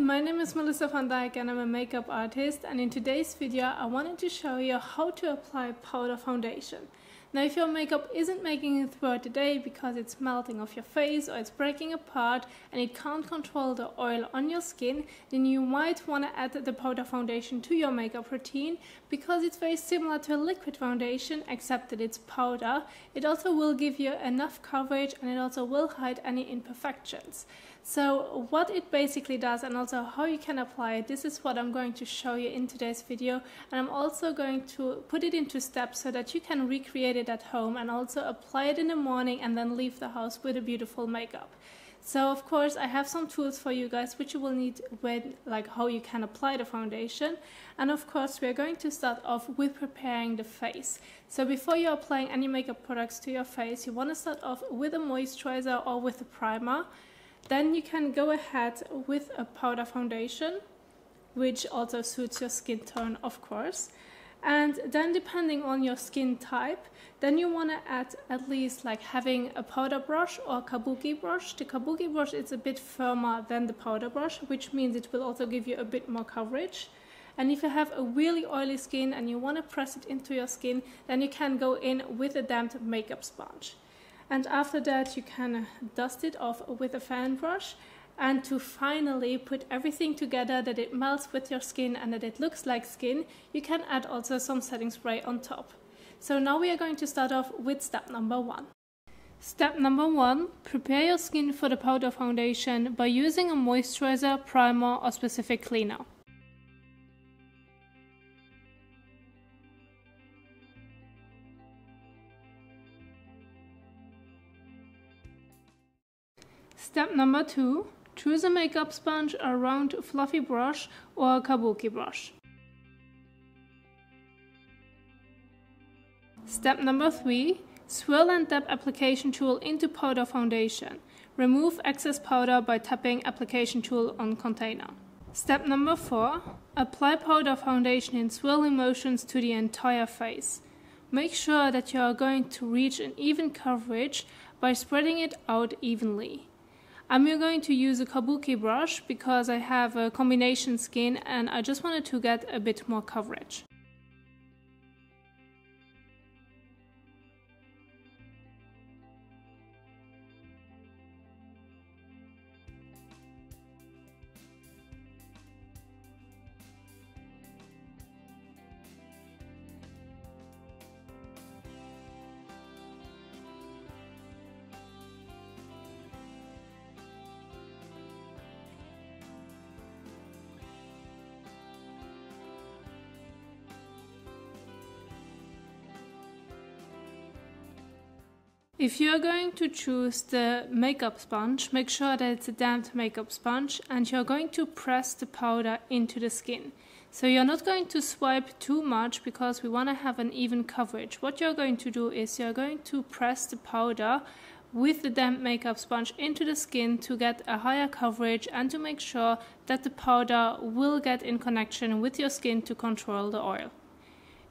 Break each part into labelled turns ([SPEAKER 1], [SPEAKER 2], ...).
[SPEAKER 1] My name is Melissa van Dijk and I'm a makeup artist, and in today's video I wanted to show you how to apply powder foundation. Now if your makeup isn't making it throughout the day because it's melting off your face or it's breaking apart and it can't control the oil on your skin, then you might want to add the powder foundation to your makeup routine because it's very similar to a liquid foundation except that it's powder. It also will give you enough coverage and it also will hide any imperfections. So what it basically does and also how you can apply it, this is what I'm going to show you in today's video, and I'm also going to put it into steps so that you can recreate it at home and also apply it in the morning and then leave the house with a beautiful makeup. So of course I have some tools for you guys which you will need when, like how you can apply the foundation, and of course we are going to start off with preparing the face. So before you're applying any makeup products to your face, you want to start off with a moisturizer or with a primer. Then you can go ahead with a powder foundation, which also suits your skin tone, of course. And then depending on your skin type, then you want to add at least like having a powder brush or a kabuki brush. The kabuki brush is a bit firmer than the powder brush, which means it will also give you a bit more coverage. And if you have a really oily skin and you want to press it into your skin, then you can go in with a damp makeup sponge. And after that you can dust it off with a fan brush, and to finally put everything together that it melts with your skin and that it looks like skin, you can add also some setting spray on top. So now we are going to start off with step number 1. Step number 1, prepare your skin for the powder foundation by using a moisturizer, primer or specific cleaner. Step number 2, choose a makeup sponge, a round fluffy brush or a kabuki brush. Step number 3, swirl and dab application tool into powder foundation. Remove excess powder by tapping application tool on container. Step number 4, apply powder foundation in swirling motions to the entire face. Make sure that you are going to reach an even coverage by spreading it out evenly. I'm going to use a kabuki brush because I have a combination skin and I just wanted to get a bit more coverage. If you are going to choose the makeup sponge, make sure that it's a damp makeup sponge and you're going to press the powder into the skin. So you're not going to swipe too much because we want to have an even coverage. What you're going to do is you're going to press the powder with the damp makeup sponge into the skin to get a higher coverage and to make sure that the powder will get in connection with your skin to control the oil.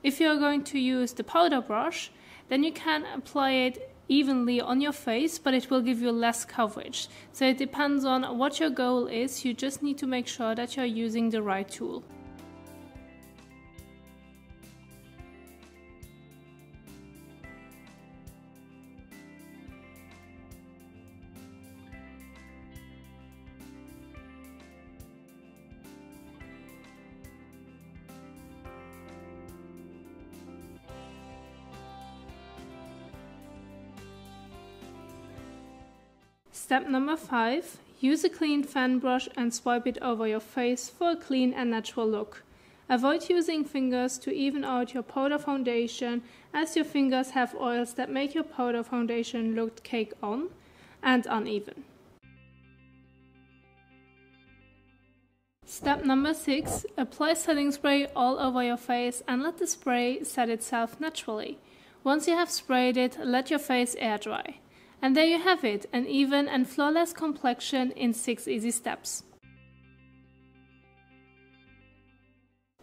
[SPEAKER 1] If you're going to use the powder brush, then you can apply it evenly on your face, but it will give you less coverage. So it depends on what your goal is. You just need to make sure that you're using the right tool. Step number 5, use a clean fan brush and swipe it over your face for a clean and natural look. Avoid using fingers to even out your powder foundation, as your fingers have oils that make your powder foundation look cake on and uneven. Step number 6, apply setting spray all over your face and let the spray set itself naturally. Once you have sprayed it, let your face air dry. And there you have it, an even and flawless complexion in 6 easy steps.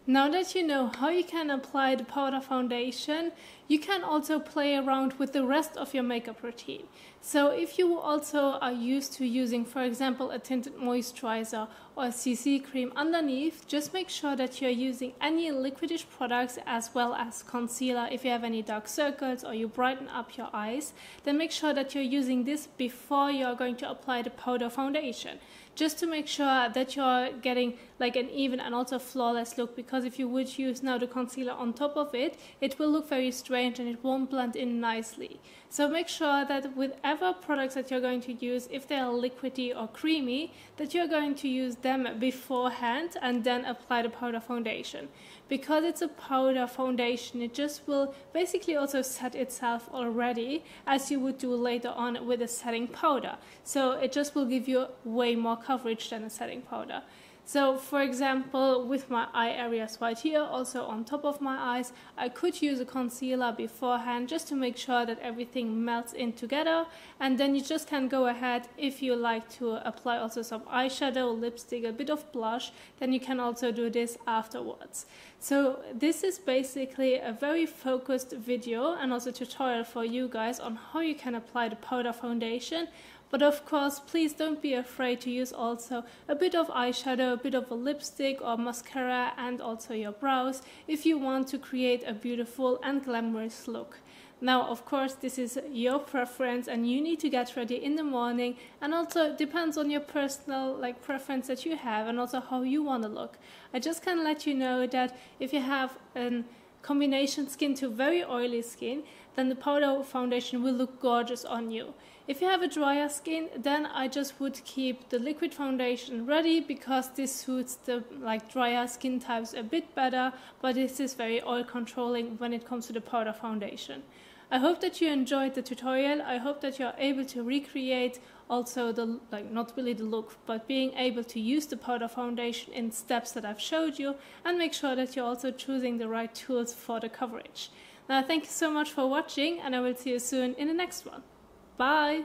[SPEAKER 1] Now that you know how you can apply the powder foundation, you can also play around with the rest of your makeup routine. So if you also are used to using, for example, a tinted moisturizer or a CC cream underneath, just make sure that you're using any liquidish products as well as concealer. If you have any dark circles or you brighten up your eyes, then make sure that you're using this before you're going to apply the powder foundation, just to make sure that you're getting like an even and also flawless look, because if you would use now the concealer on top of it, it will look very strange and it won't blend in nicely. So make sure that with whatever products that you're going to use, if they are liquidy or creamy, that you're going to use them beforehand and then apply the powder foundation. Because it's a powder foundation, it just will basically also set itself already as you would do later on with a setting powder. So it just will give you way more coverage than a setting powder. So for example, with my eye areas right here, also on top of my eyes, I could use a concealer beforehand just to make sure that everything melts in together. And then you just can go ahead, if you like to apply also some eyeshadow, lipstick, a bit of blush, then you can also do this afterwards. So this is basically a very focused video and also tutorial for you guys on how you can apply the powder foundation. But of course, please don't be afraid to use also a bit of eyeshadow, a bit of a lipstick or mascara, and also your brows if you want to create a beautiful and glamorous look. Now, of course, this is your preference and you need to get ready in the morning, and also it depends on your personal preference that you have and also how you want to look. I just can let you know that if you have a combination skin to very oily skin, then the powder foundation will look gorgeous on you. If you have a drier skin, then I just would keep the liquid foundation ready, because this suits the drier skin types a bit better, but this is very oil controlling when it comes to the powder foundation. I hope that you enjoyed the tutorial. I hope that you're able to recreate also the, not really the look, but being able to use the powder foundation in steps that I've showed you, and make sure that you're also choosing the right tools for the coverage. Now, thank you so much for watching, and I will see you soon in the next one. Bye!